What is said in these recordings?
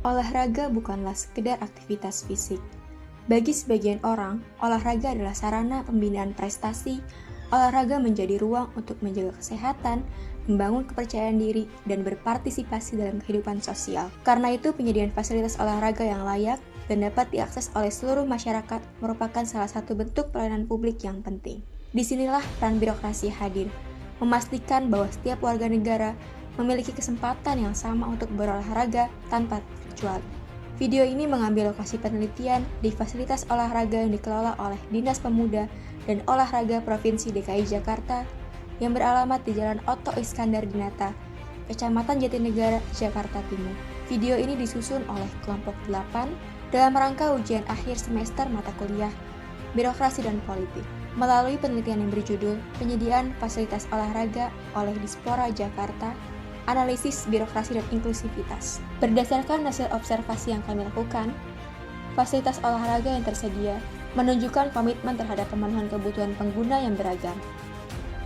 Olahraga bukanlah sekedar aktivitas fisik. Bagi sebagian orang, olahraga adalah sarana pembinaan prestasi. Olahraga menjadi ruang untuk menjaga kesehatan, membangun kepercayaan diri, dan berpartisipasi dalam kehidupan sosial. Karena itu, penyediaan fasilitas olahraga yang layak dan dapat diakses oleh seluruh masyarakat merupakan salah satu bentuk pelayanan publik yang penting. Disinilah peran birokrasi hadir, memastikan bahwa setiap warga negara memiliki kesempatan yang sama untuk berolahraga tanpa terkecuali. Video ini mengambil lokasi penelitian di fasilitas olahraga yang dikelola oleh Dinas Pemuda dan Olahraga Provinsi DKI Jakarta yang beralamat di Jalan Otto Iskandar Dinata, Kecamatan Jatinegara, Jakarta Timur. Video ini disusun oleh kelompok 8 dalam rangka ujian akhir semester mata kuliah Birokrasi dan Politik melalui penelitian yang berjudul Penyediaan Fasilitas Olahraga oleh Dispora Jakarta, Analisis Birokrasi dan Inklusivitas. Berdasarkan hasil observasi yang kami lakukan, fasilitas olahraga yang tersedia menunjukkan komitmen terhadap pemenuhan kebutuhan pengguna yang beragam.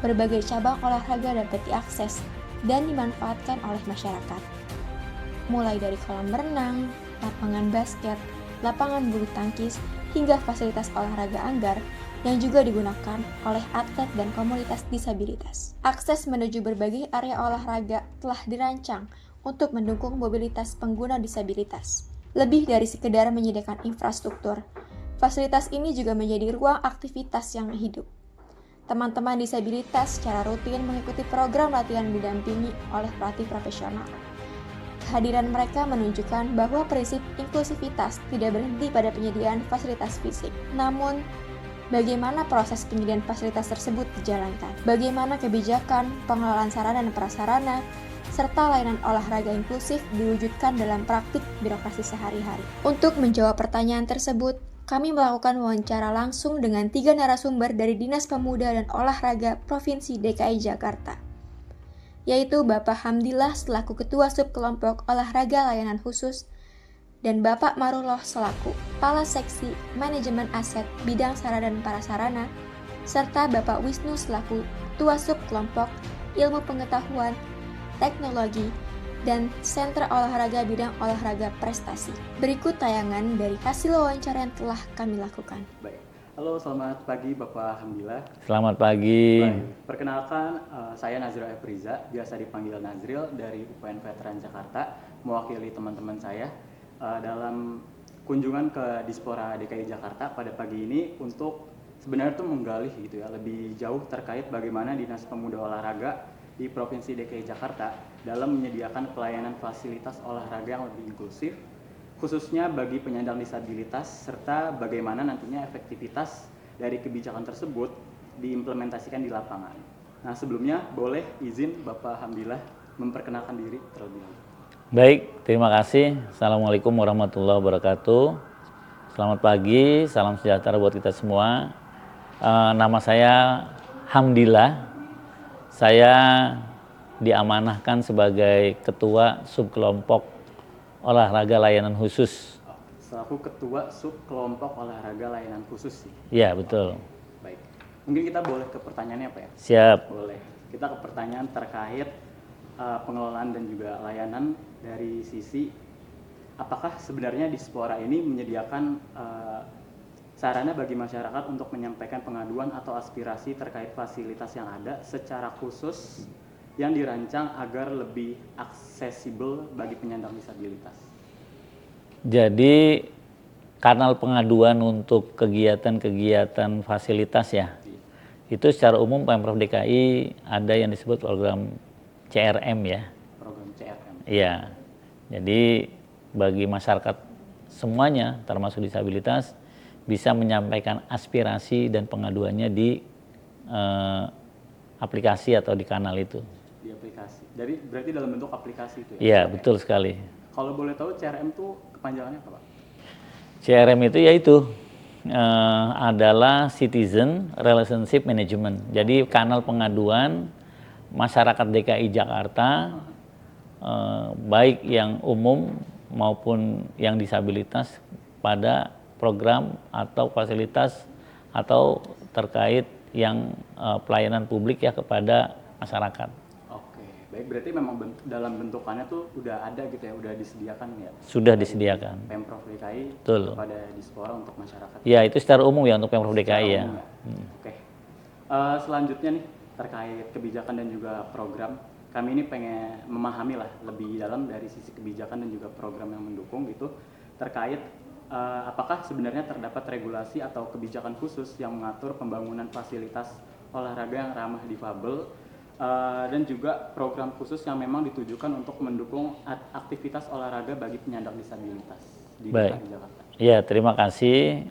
Berbagai cabang olahraga dapat diakses dan dimanfaatkan oleh masyarakat. Mulai dari kolam renang, lapangan basket, lapangan bulu tangkis, hingga fasilitas olahraga anggar yang juga digunakan oleh atlet dan komunitas disabilitas. Akses menuju berbagai area olahraga telah dirancang untuk mendukung mobilitas pengguna disabilitas. Lebih dari sekedar menyediakan infrastruktur, fasilitas ini juga menjadi ruang aktivitas yang hidup. Teman-teman disabilitas secara rutin mengikuti program latihan didampingi oleh pelatih profesional. Kehadiran mereka menunjukkan bahwa prinsip inklusivitas tidak berhenti pada penyediaan fasilitas fisik, namun bagaimana proses penyediaan fasilitas tersebut dijalankan, bagaimana kebijakan, pengelolaan sarana dan prasarana, serta layanan olahraga inklusif diwujudkan dalam praktik birokrasi sehari-hari. Untuk menjawab pertanyaan tersebut, kami melakukan wawancara langsung dengan 3 narasumber dari Dinas Pemuda dan Olahraga Provinsi DKI Jakarta, yaitu Bapak Hamdillah selaku Ketua Subkelompok Olahraga Layanan Khusus, dan Bapak Marullah selaku Kepala Seksi Manajemen Aset Bidang Sarana dan Prasarana, serta Bapak Wisnu selaku Ketua Subkelompok Ilmu Pengetahuan, Teknologi, dan Sentra Olahraga Bidang Olahraga Prestasi. Berikut tayangan dari hasil wawancara yang telah kami lakukan. Baik. Halo, selamat pagi Bapak Hamdillah. Selamat pagi. Baik. Perkenalkan, saya Nazril Efriza, biasa dipanggil Nazril dari UPN Veteran Jakarta, mewakili teman-teman saya dalam kunjungan ke Dispora DKI Jakarta pada pagi ini untuk sebenarnya tuh menggali gitu ya lebih jauh terkait bagaimana Dinas Pemuda Olahraga di Provinsi DKI Jakarta dalam menyediakan pelayanan fasilitas olahraga yang lebih inklusif khususnya bagi penyandang disabilitas serta bagaimana nantinya efektivitas dari kebijakan tersebut diimplementasikan di lapangan. Nah, sebelumnya boleh izin Bapak Hamdillah memperkenalkan diri terlebih dahulu. Baik, terima kasih. Assalamualaikum warahmatullahi wabarakatuh. Selamat pagi, salam sejahtera buat kita semua. Nama saya Hamdillah. Saya diamanahkan sebagai Ketua Subkelompok Olahraga Layanan Khusus. Selaku Ketua Subkelompok Olahraga Layanan Khusus sih? Ya, betul. Baik. Mungkin kita boleh ke pertanyaannya Pak ya? Siap. Boleh. Kita ke pertanyaan terkait pengelolaan dan juga layanan dari sisi apakah sebenarnya Dispora ini menyediakan sarana bagi masyarakat untuk menyampaikan pengaduan atau aspirasi terkait fasilitas yang ada secara khusus yang dirancang agar lebih aksesibel bagi penyandang disabilitas. Jadi kanal pengaduan untuk kegiatan-kegiatan fasilitas ya, itu secara umum Pemprov DKI ada yang disebut program CRM ya. Program CRM. Iya. Jadi bagi masyarakat semuanya termasuk disabilitas bisa menyampaikan aspirasi dan pengaduannya di aplikasi atau di kanal itu. Di aplikasi. Jadi berarti dalam bentuk aplikasi itu ya? Iya, betul sekali. Kalau boleh tahu CRM itu kepanjangannya apa, Pak? CRM itu yaitu adalah Citizen Relationship Management. Jadi kanal pengaduan masyarakat DKI Jakarta, baik yang umum maupun yang disabilitas pada program atau fasilitas atau terkait yang pelayanan publik ya kepada masyarakat. Oke, Baik, berarti memang dalam bentukannya tuh udah ada gitu ya, udah disediakan ya Sudah dari disediakan. Pemprov DKI Betul. kepada Dispora untuk masyarakat. Ya, itu secara umum ya untuk Pemprov Secara DKI ya. umum ya. Oke. Selanjutnya nih terkait kebijakan dan juga program, kami ini pengen memahami lah lebih dalam dari sisi kebijakan dan juga program yang mendukung gitu terkait apakah sebenarnya terdapat regulasi atau kebijakan khusus yang mengatur pembangunan fasilitas olahraga yang ramah difabel dan juga program khusus yang memang ditujukan untuk mendukung aktivitas olahraga bagi penyandang disabilitas di Baik. DKI Jakarta. Ya, terima kasih.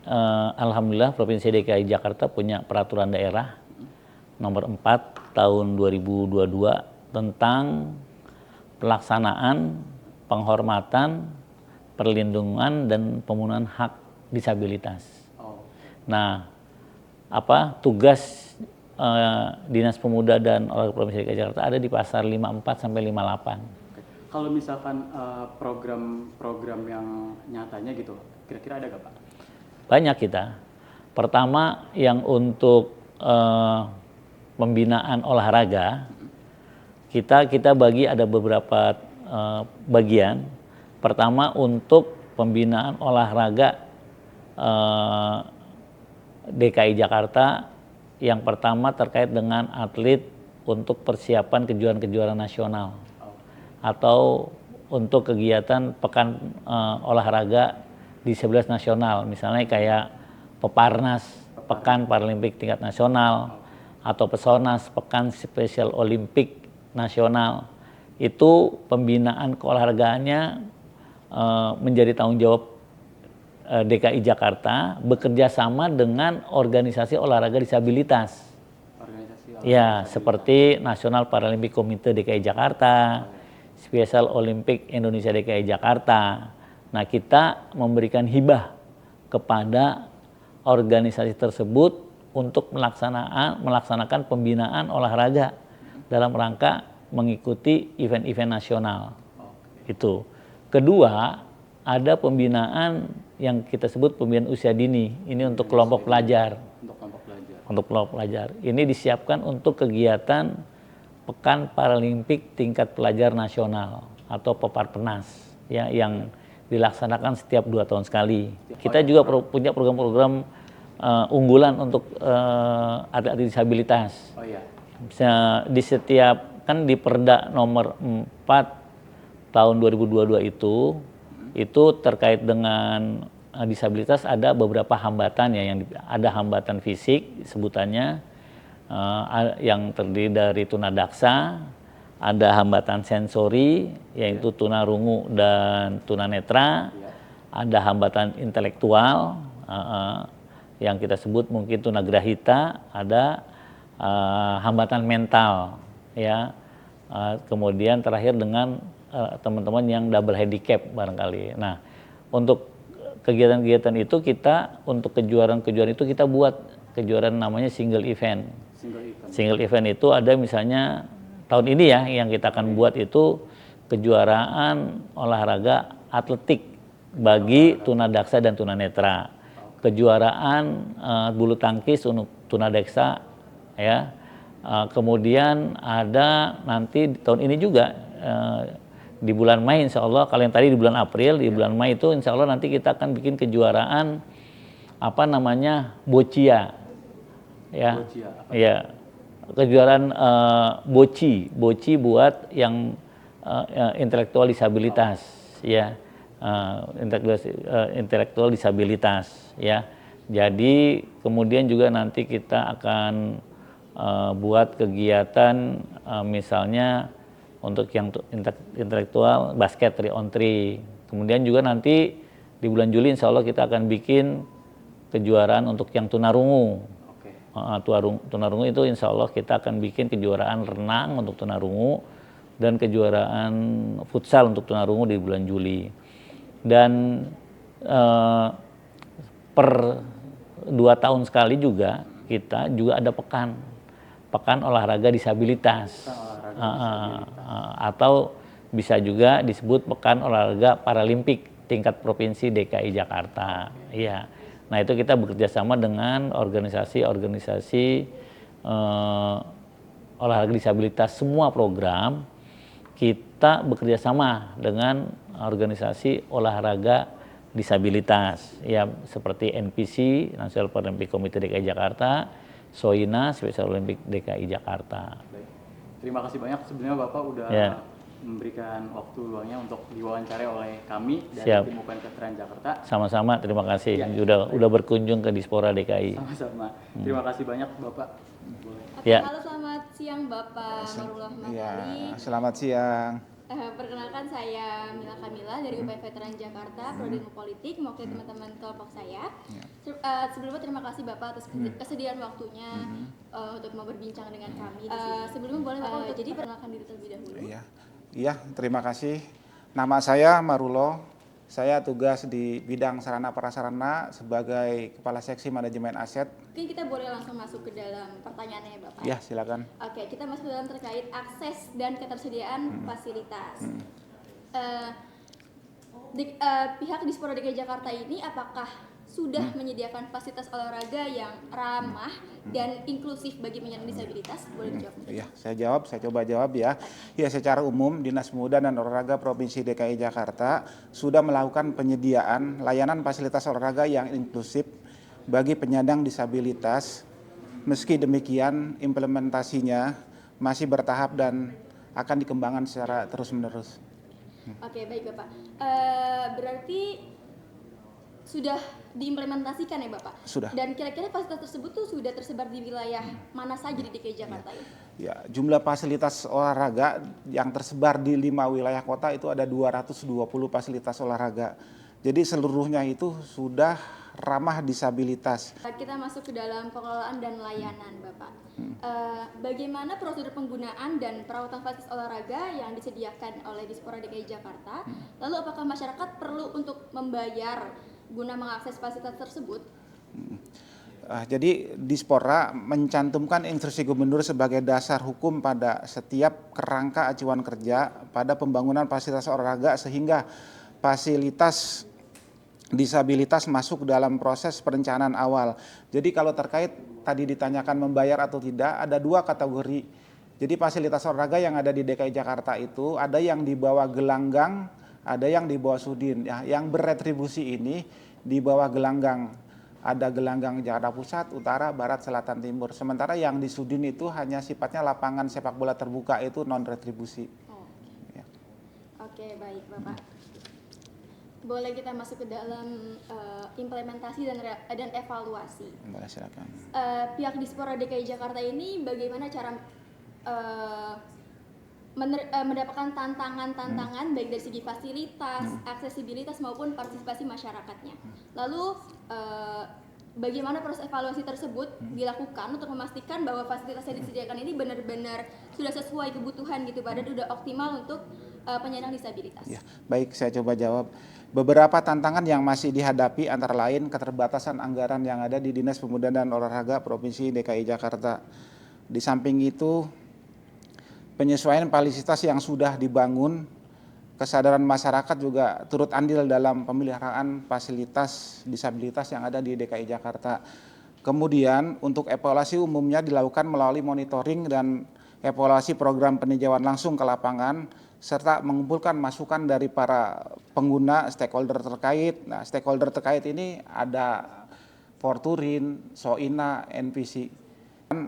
Alhamdulillah Provinsi DKI Jakarta punya peraturan daerah nomor 4 tahun 2022 tentang pelaksanaan, penghormatan, perlindungan dan pemenuhan hak disabilitas. Oh, Nah, tugas Dinas Pemuda dan Olahraga Provinsi DKI Jakarta ada di pasar 54 sampai 58. oke. Kalau misalkan program-program yang nyatanya gitu, kira-kira ada gak Pak? Banyak kita. Pertama yang untuk pembinaan olahraga, kita bagi ada beberapa bagian. Pertama untuk pembinaan olahraga DKI Jakarta, yang pertama terkait dengan atlet untuk persiapan kejuaraan-kejuaraan nasional atau untuk kegiatan pekan olahraga disabilitas nasional, misalnya kayak Peparnas, Pekan Paralimpik tingkat nasional, atau Pesonas, Pekan Spesial Olimpik Nasional. Itu pembinaan keolahragaannya menjadi tanggung jawab DKI Jakarta bekerja sama dengan organisasi olahraga disabilitas. Ya, seperti National Paralympic Committee DKI Jakarta, Special Olympic Indonesia DKI Jakarta. Nah, kita memberikan hibah kepada organisasi tersebut untuk melaksanakan pembinaan olahraga dalam rangka mengikuti event-event nasional. Itu. Kedua, ada pembinaan yang kita sebut pembinaan usia dini. Ini untuk kelompok pelajar. Untuk kelompok pelajar. Ini disiapkan untuk kegiatan Pekan Paralimpik tingkat pelajar nasional atau Peparpenas ya, yang dilaksanakan setiap 2 tahun sekali. Kita juga punya program-program unggulan untuk atlet disabilitas. Oh iya. Bisa di setiap, kan di Perda nomor 4 tahun 2022 itu terkait dengan disabilitas ada beberapa hambatan ya, yang ada hambatan fisik sebutannya, yang terdiri dari tunadaksa, ada hambatan sensori yaitu tunarungu dan tunanetra, ada hambatan intelektual yang kita sebut mungkin tunagrahita, ada hambatan mental ya, kemudian terakhir dengan teman-teman yang double handicap barangkali. Nah, untuk kegiatan-kegiatan itu kita, untuk kejuaraan-kejuaraan itu kita buat kejuaraan namanya single event. Single event itu ada misalnya tahun ini ya yang kita akan buat itu kejuaraan olahraga atletik bagi tunadaksa dan tunanetra. Kejuaraan bulu tangkis untuk tunadaksa ya. Kemudian ada nanti tahun ini juga di bulan Mei insya Allah, kalau yang tadi di bulan April, di bulan Mei itu insya Allah nanti kita akan bikin kejuaraan boccia ya. Ya, kejuaraan boci buat yang intelektual disabilitas ya, intelektual disabilitas ya. Jadi kemudian juga nanti kita akan buat kegiatan misalnya untuk yang intelektual basket 3-on-3. Kemudian juga nanti di bulan Juli insya Allah kita akan bikin kejuaraan untuk yang tunarungu. Tunarungu itu insya Allah kita akan bikin kejuaraan renang untuk tunarungu dan kejuaraan futsal untuk tunarungu di bulan Juli. Dan per 2 tahun sekali juga kita juga ada pekan olahraga disabilitas. Atau bisa juga disebut Pekan Olahraga Paralimpik tingkat Provinsi DKI Jakarta. Iya. Nah, itu kita bekerja sama dengan organisasi olahraga disabilitas semua program kita bekerja sama dengan organisasi olahraga disabilitas, ya seperti NPC, National Paralympic Committee DKI Jakarta, SOINA, Special Olympic DKI Jakarta. Baik. Terima kasih banyak sebenarnya Bapak udah memberikan waktu luangnya untuk diwawancarai oleh kami dari tim UPN Veteran Jakarta. Sama-sama, terima kasih udah berkunjung ke Dispora DKI. Sama-sama. Terima kasih banyak Bapak. Oke, halo selamat siang Bapak Marullah Mahali. Ya, selamat siang. Perkenalkan saya Mila Kamila dari UPN Veteran Jakarta, Prodi Ilmu Politik, mewakili teman-teman kelompok saya. Sebelumnya terima kasih Bapak atas kesediaan waktunya untuk mau berbincang dengan kami. Sebelumnya boleh Bapak jadi perkenalkan diri terlebih dahulu. Iya, terima kasih. Nama saya Marullah. Saya tugas di bidang sarana prasarana sebagai Kepala Seksi Manajemen Aset. Mungkin kita boleh langsung masuk ke dalam pertanyaannya ya Bapak. Ya, silakan. Oke, kita masuk ke dalam terkait akses dan ketersediaan fasilitas. Pihak Dispora DKI Jakarta ini apakah sudah menyediakan fasilitas olahraga yang ramah dan inklusif bagi penyandang disabilitas? Boleh dijawab? Ya, saya coba jawab ya. Ya, secara umum Dinas Pemuda dan Olahraga Provinsi DKI Jakarta sudah melakukan penyediaan layanan fasilitas olahraga yang inklusif bagi penyandang disabilitas. Meski demikian, implementasinya masih bertahap dan akan dikembangkan secara terus-menerus. Oke, baik Bapak. Berarti sudah diimplementasikan ya Bapak? Sudah. Dan kira-kira fasilitas tersebut tuh sudah tersebar di wilayah mana saja di DKI Jakarta ini? Ya, jumlah fasilitas olahraga yang tersebar di 5 wilayah kota itu ada 220 fasilitas olahraga. Jadi seluruhnya itu sudah ramah disabilitas. Kita masuk ke dalam pengelolaan dan layanan Bapak. Bagaimana prosedur penggunaan dan perawatan fasilitas olahraga yang disediakan oleh Dispora DKI Jakarta? Lalu apakah masyarakat perlu untuk membayar guna mengakses fasilitas tersebut? Jadi Dispora mencantumkan instruksi gubernur sebagai dasar hukum pada setiap kerangka acuan kerja pada pembangunan fasilitas olahraga sehingga fasilitas disabilitas masuk dalam proses perencanaan awal. Jadi kalau terkait tadi ditanyakan membayar atau tidak, ada 2 kategori. Jadi fasilitas olahraga yang ada di DKI Jakarta itu ada yang di bawah gelanggang, ada yang di bawah sudin. Ya, yang beretribusi ini di bawah gelanggang. Ada gelanggang Jakarta Pusat, Utara, Barat, Selatan, Timur. Sementara yang di sudin itu hanya sifatnya lapangan sepak bola terbuka, itu non retribusi. Ya. Oke, baik Bapak. Boleh kita masuk ke dalam implementasi dan evaluasi. Boleh, silakan. Pihak Dispora DKI Jakarta ini bagaimana cara mendapatkan tantangan-tantangan baik dari segi fasilitas, aksesibilitas maupun partisipasi masyarakatnya. Lalu bagaimana proses evaluasi tersebut dilakukan untuk memastikan bahwa fasilitas yang disediakan ini benar-benar sudah sesuai kebutuhan gitu Pak dan sudah optimal untuk penyandang disabilitas. Ya, baik, saya coba jawab. Beberapa tantangan yang masih dihadapi antara lain keterbatasan anggaran yang ada di Dinas Pemuda dan Olahraga Provinsi DKI Jakarta. Di samping itu, penyesuaian fasilitas yang sudah dibangun, kesadaran masyarakat juga turut andil dalam pemeliharaan fasilitas disabilitas yang ada di DKI Jakarta. Kemudian untuk evaluasi umumnya dilakukan melalui monitoring dan evaluasi program peninjauan langsung ke lapangan, serta mengumpulkan masukan dari para pengguna stakeholder terkait. Nah, stakeholder terkait ini ada Forturin, SOINA, NPC.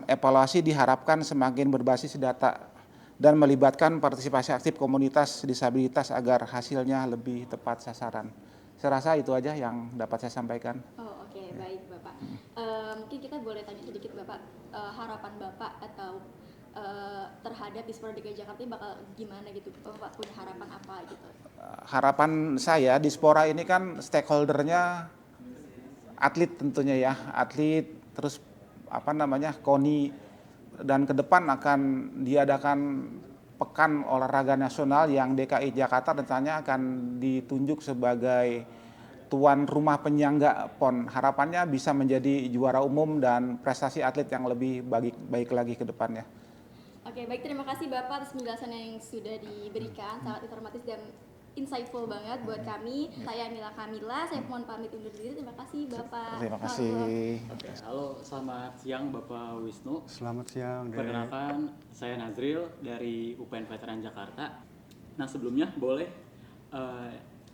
Evaluasi diharapkan semakin berbasis data dan melibatkan partisipasi aktif komunitas disabilitas agar hasilnya lebih tepat sasaran. Saya rasa itu aja yang dapat saya sampaikan. Oh, oke, baik Bapak. Mungkin kita boleh tanya sedikit Bapak, harapan Bapak atau terhadap Dispora DKI Jakarta ini bakal gimana gitu? Bapak punya harapan apa gitu? Harapan saya Dispora ini kan stakeholdernya atlet tentunya ya, atlet terus KONI, dan ke depan akan diadakan Pekan Olahraga Nasional yang DKI Jakarta rencananya akan ditunjuk sebagai tuan rumah penyangga PON. Harapannya bisa menjadi juara umum dan prestasi atlet yang lebih baik lagi ke depannya. Oke, baik, terima kasih Bapak atas penjelasan yang sudah diberikan, sangat informatif dan insightful banget buat kami. Saya Mila Kamila, saya mohon pamit undur diri. Terima kasih Bapak. Terima kasih. Halo, selamat siang Bapak Wisnu. Selamat siang. Perkenalkan, saya Nazril dari UPN Veteran Jakarta. Nah sebelumnya boleh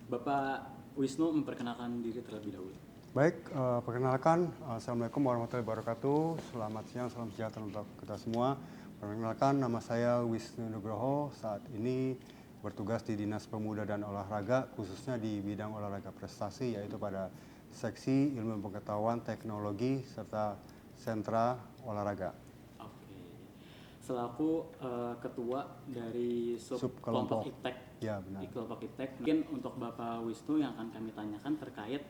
Bapak Wisnu memperkenalkan diri terlebih dahulu. Baik, perkenalkan, Assalamualaikum warahmatullahi wabarakatuh. Selamat siang, salam sejahtera untuk kita semua. Perkenalkan, nama saya Wisnu Nugroho. Saat ini bertugas di Dinas Pemuda dan Olahraga, khususnya di bidang olahraga prestasi, yaitu pada Seksi Ilmu Pengetahuan Teknologi serta Sentra Olahraga. Oke. Selaku ketua dari Subkelompok. kelompok IPTEK. Ya, benar. Di kelompok IPTEK. Mungkin untuk Bapak Wisnu yang akan kami tanyakan terkait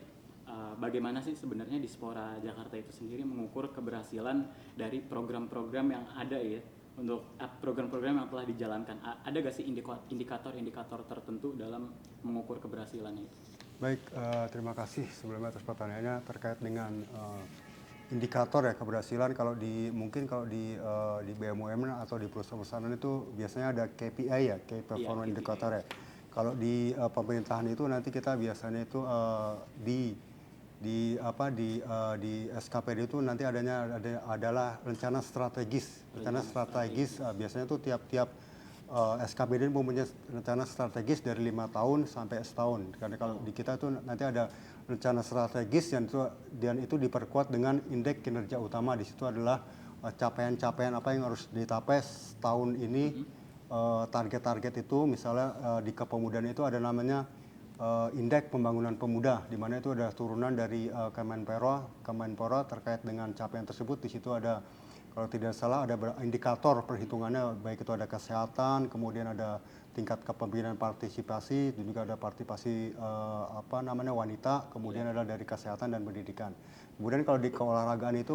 bagaimana sih sebenarnya Dispora Jakarta itu sendiri mengukur keberhasilan dari program-program yang ada ya, untuk program-program yang telah dijalankan. Ada gak sih indikator-indikator tertentu dalam mengukur keberhasilannya itu? Baik, terima kasih sebelumnya atas pertanyaannya terkait dengan indikator ya keberhasilan. Mungkin kalau di BUMN atau di perusahaan-perusahaan itu biasanya ada KPI ya, Key Performance Indicator ya. Kalau di pemerintahan itu nanti kita biasanya itu di SKPD itu nanti adalah rencana strategis. Biasanya itu tiap SKPD mempunyai rencana strategis dari 5 tahun sampai setahun. Karena kalau di kita itu nanti ada rencana strategis dan itu diperkuat dengan indeks kinerja utama. Di situ adalah capaian-capaian apa yang harus dicapai setahun ini. Target-target itu misalnya di kepemudaan itu ada namanya indeks pembangunan pemuda, di mana itu ada turunan dari Kemenpora terkait dengan capaian tersebut. Di situ ada, kalau tidak salah, ada indikator perhitungannya, baik itu ada kesehatan, kemudian ada tingkat kepemimpinan partisipasi, dan juga ada partisipasi wanita, kemudian ada dari kesehatan dan pendidikan. Kemudian kalau di keolahragaan itu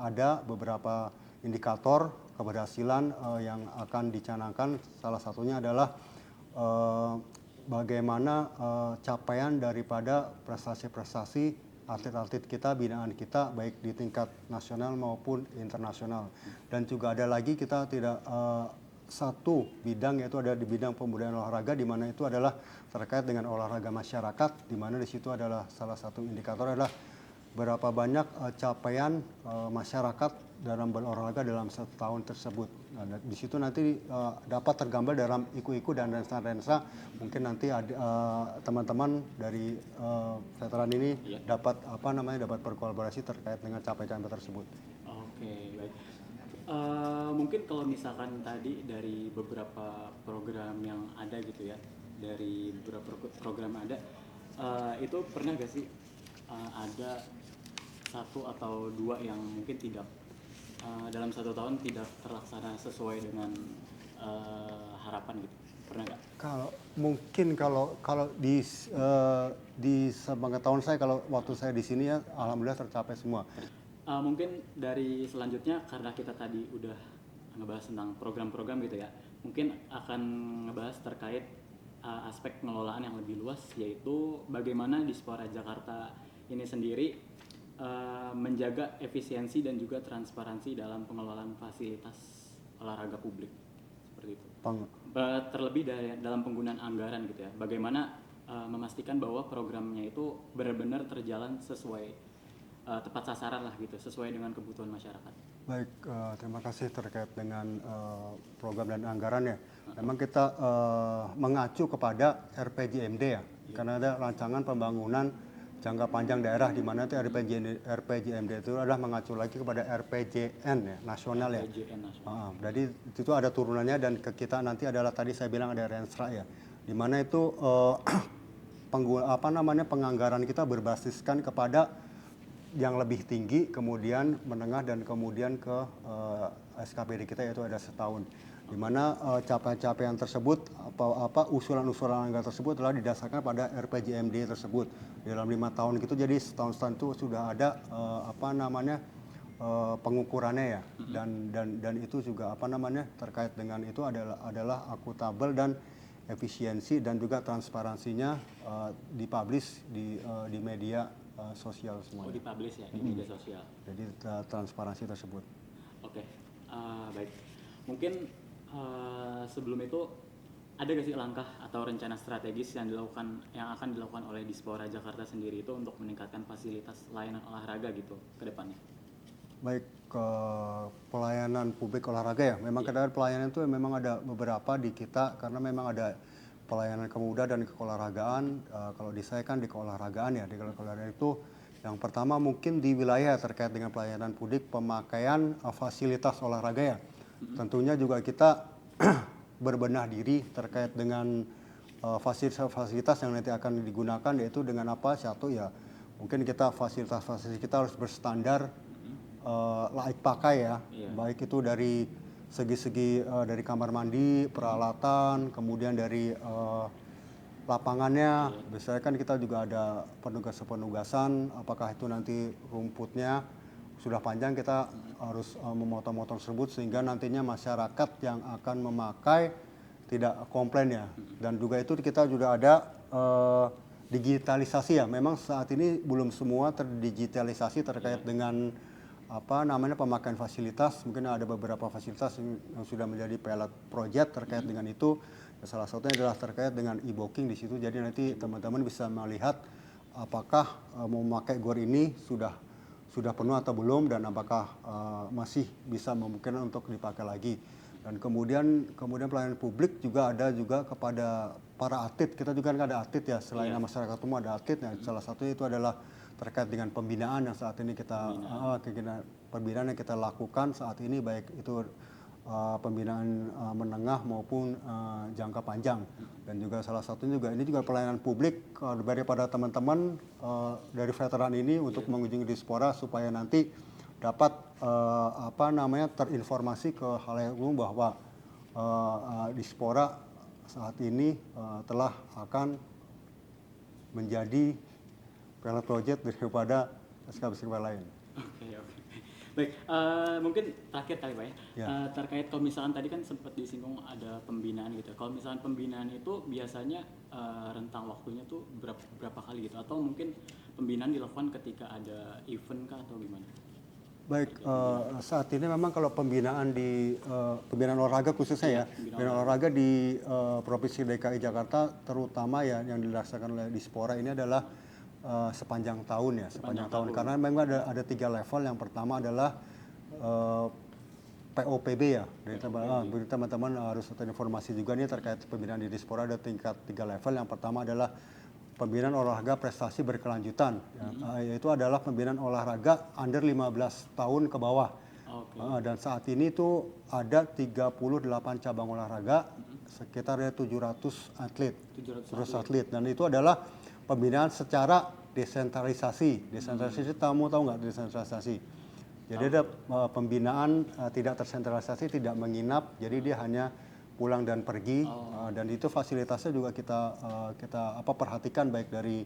ada beberapa indikator keberhasilan yang akan dicanangkan. Salah satunya adalah bagaimana capaian daripada prestasi-prestasi atlet-atlet kita, binaan kita, baik di tingkat nasional maupun internasional. Dan juga ada lagi kita tidak satu bidang, yaitu ada di bidang pembudayaan olahraga, di mana itu adalah terkait dengan olahraga masyarakat, di mana di situ adalah salah satu indikator adalah berapa banyak capaian masyarakat dalam berolahraga dalam setahun tersebut. Nah, di situ nanti dapat tergambar dalam iku-iku dan lensa-lensa. Mungkin nanti teman-teman dari veteran ini dapat berkolaborasi terkait dengan capaian tersebut. Oke, baik. Mungkin kalau misalkan tadi dari beberapa program yang ada gitu ya, dari beberapa program ada, itu pernah gak sih ada satu atau dua yang mungkin tidak dalam 1 tahun tidak terlaksana sesuai dengan harapan gitu, pernah nggak? Kalau di sepengetahuan saya, kalau waktu saya di sini ya alhamdulillah tercapai semua. Mungkin dari selanjutnya, karena kita tadi udah ngebahas tentang program-program gitu ya, mungkin akan ngebahas terkait aspek pengelolaan yang lebih luas, yaitu bagaimana Dispora Jakarta ini sendiri menjaga efisiensi dan juga transparansi dalam pengelolaan fasilitas olahraga publik seperti itu. Terlebih dalam penggunaan anggaran gitu ya. Bagaimana memastikan bahwa programnya itu benar-benar terjalan sesuai tepat sasaran lah gitu, sesuai dengan kebutuhan masyarakat. Baik, terima kasih terkait dengan program dan anggaran ya. Memang kita mengacu kepada RPJMD ya, karena ada rancangan pembangunan jangka panjang daerah, di mana itu RPJMD itu adalah mengacu lagi kepada RPJN ya, nasional ya. Jadi itu ada turunannya, dan ke kita nanti adalah tadi saya bilang ada Renstra ya, di mana itu penganggaran kita berbasiskan kepada yang lebih tinggi, kemudian menengah, dan kemudian ke SKPD kita, yaitu ada setahun. Di mana capaian-capaian tersebut, usulan-usulan anggaran tersebut telah didasarkan pada RPJMD tersebut dalam 5 tahun gitu. Jadi setahun itu sudah ada pengukurannya ya, dan itu juga terkait dengan itu adalah akuntabel dan efisiensi, dan juga transparansinya dipublish di media sosial semuanya. Oh, dipublish ya di media sosial. Jadi transparansi tersebut. Oke, baik. Mungkin sebelum itu ada gak sih langkah atau rencana strategis yang akan dilakukan oleh Dispora Jakarta sendiri itu untuk meningkatkan fasilitas layanan olahraga gitu ke depannya? baik ke pelayanan publik olahraga ya. Memang kadang pelayanan itu memang ada beberapa di kita karena memang ada pelayanan kemuda dan keolahragaan. Kalau di saya kan di keolahragaan ya. Di keolahragaan itu yang pertama mungkin di wilayah terkait dengan pelayanan publik pemakaian fasilitas olahraga ya. Tentunya juga kita berbenah diri terkait dengan fasilitas-fasilitas yang nanti akan digunakan, yaitu dengan apa? Satu ya mungkin kita fasilitas-fasilitas kita harus berstandar layak pakai ya, baik itu dari segi-segi dari kamar mandi, peralatan, kemudian dari lapangannya. Biasanya kan kita juga ada penugasan, apakah itu nanti rumputnya sudah panjang, kita harus memotong-motong tersebut sehingga nantinya masyarakat yang akan memakai tidak komplain ya. Dan juga itu kita juga ada digitalisasi ya. Memang saat ini belum semua terdigitalisasi terkait dengan pemakaian fasilitas. Mungkin ada beberapa fasilitas yang sudah menjadi pilot project terkait dengan itu. Ya, salah satunya adalah terkait dengan e-booking di situ. Jadi nanti teman-teman bisa melihat apakah memakai GOR ini sudah penuh atau belum, dan apakah masih bisa memungkinkan untuk dipakai lagi. Dan kemudian pelayanan publik juga ada juga kepada para atlet. Kita juga kan ada atlet ya, selain masyarakat umum ada atlet. Nah, salah satunya itu adalah terkait dengan pembinaan yang saat ini pembinaan yang kita lakukan saat ini, baik itu pembinaan menengah maupun jangka panjang. Dan juga salah satunya juga ini juga pelayanan publik daripada teman-teman dari veteran ini untuk mengunjungi Dispora supaya nanti dapat terinformasi ke halayak umum bahwa Dispora saat ini telah akan menjadi pilot project daripada SKB lain. Oke. Baik, mungkin terakhir kali Pak ya. Terkait kalau misalkan tadi kan sempat disinggung ada pembinaan gitu. Kalau misalkan pembinaan itu biasanya rentang waktunya tuh berapa kali gitu? Atau mungkin pembinaan dilakukan ketika ada event kah atau gimana? Baik, saat ini memang kalau pembinaan pembinaan olahraga khususnya pembinaan olahraga di Provinsi DKI Jakarta terutama ya yang dilaksanakan oleh Dispora ini adalah sepanjang tahun. Karena memang ada 3 level. Yang pertama adalah POPB ya. Jadi teman-teman harus ada informasi juga nih terkait pembinaan di Dispora, ada tingkat 3 level. Yang pertama adalah pembinaan olahraga prestasi berkelanjutan, yaitu adalah pembinaan olahraga under 15 tahun ke bawah. Dan saat ini itu ada 38 cabang olahraga, sekitar 700 atlet. Dan itu adalah pembinaan secara desentralisasi. Desentralisasi, kamu tahu nggak desentralisasi? Jadi ada pembinaan tidak tersentralisasi, tidak menginap, jadi dia hanya pulang dan pergi. Dan itu fasilitasnya juga kita perhatikan, baik dari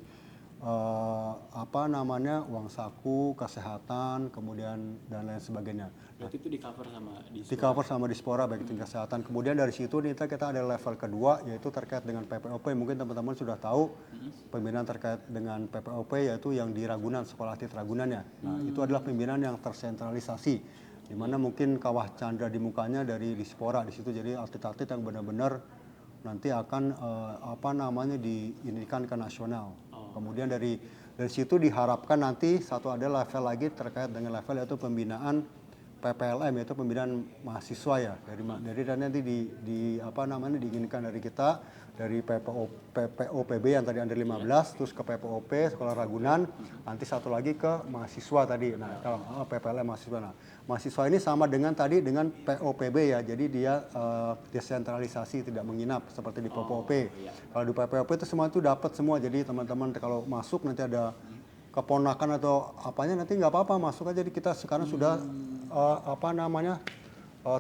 uang saku, kesehatan, kemudian dan lain sebagainya. Berarti itu di cover sama Dispora? Di cover sama Dispora, baik itu kesehatan. Kemudian dari situ kita ada level kedua, yaitu terkait dengan PPOP. Mungkin teman-teman sudah tahu pembinaan terkait dengan PPOP, yaitu yang di Ragunan, Sekolah Atlet Ragunan ya. Nah, itu adalah pembinaan yang tersentralisasi, di mana mungkin kawah candra di mukanya dari Dispora di situ. Jadi atlet-atlet yang benar-benar nanti akan diinikan ke nasional. Kemudian dari situ diharapkan nanti satu ada level lagi terkait dengan level yaitu pembinaan PPLM, yaitu pembinaan mahasiswa ya. Dari dan nanti diinginkan dari kita, dari PPOPB yang tadi under 15, terus ke PPOP Sekolah Ragunan, nanti satu lagi ke mahasiswa tadi. Nah, kalau PPLM mahasiswa. Nah, mahasiswa ini sama dengan tadi dengan POPB ya. Jadi dia desentralisasi, tidak menginap seperti di PPOP. Kalau di PPOP itu semua itu dapat semua. Jadi teman-teman kalau masuk nanti ada keponakan atau apanya, nanti nggak apa-apa, masuk aja. Jadi kita sekarang sudah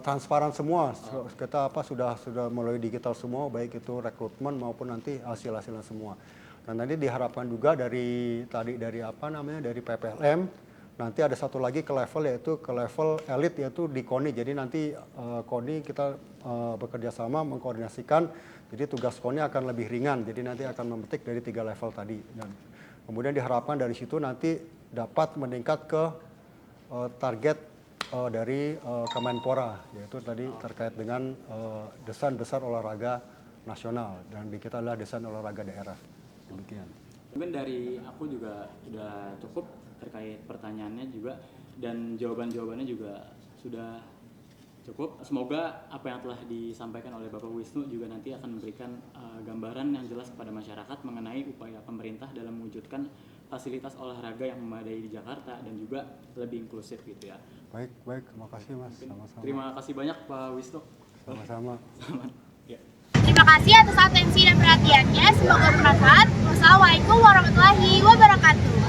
transparan semua. Kita sudah melalui digital semua, baik itu rekrutmen maupun nanti hasil-hasilnya semua. Dan nanti diharapkan juga dari PPLM nanti ada satu lagi ke level, yaitu ke level elit, yaitu di KONI. Jadi nanti KONI kita bekerja sama mengkoordinasikan. Jadi tugas KONI akan lebih ringan. Jadi nanti akan memetik dari 3 level tadi. Dan kemudian diharapkan dari situ nanti dapat meningkat ke target dari Kemenpora, yaitu tadi terkait dengan desain besar olahraga nasional, dan di kita adalah desain olahraga daerah. Demikian. Mungkin dari aku juga sudah cukup terkait pertanyaannya juga. dan jawaban-jawabannya juga sudah cukup. Semoga apa yang telah disampaikan oleh Bapak Wisnu juga nanti akan memberikan gambaran yang jelas kepada masyarakat mengenai upaya pemerintah dalam mewujudkan fasilitas olahraga yang memadai di Jakarta dan juga lebih inklusif gitu ya. Baik, terima kasih Mas. Sama-sama. Terima kasih banyak Pak Wisnu. Sama-sama. Selamat. Ya. Terima kasih atas atensi dan perhatiannya. Semoga bermanfaat. Wassalamualaikum warahmatullahi wabarakatuh.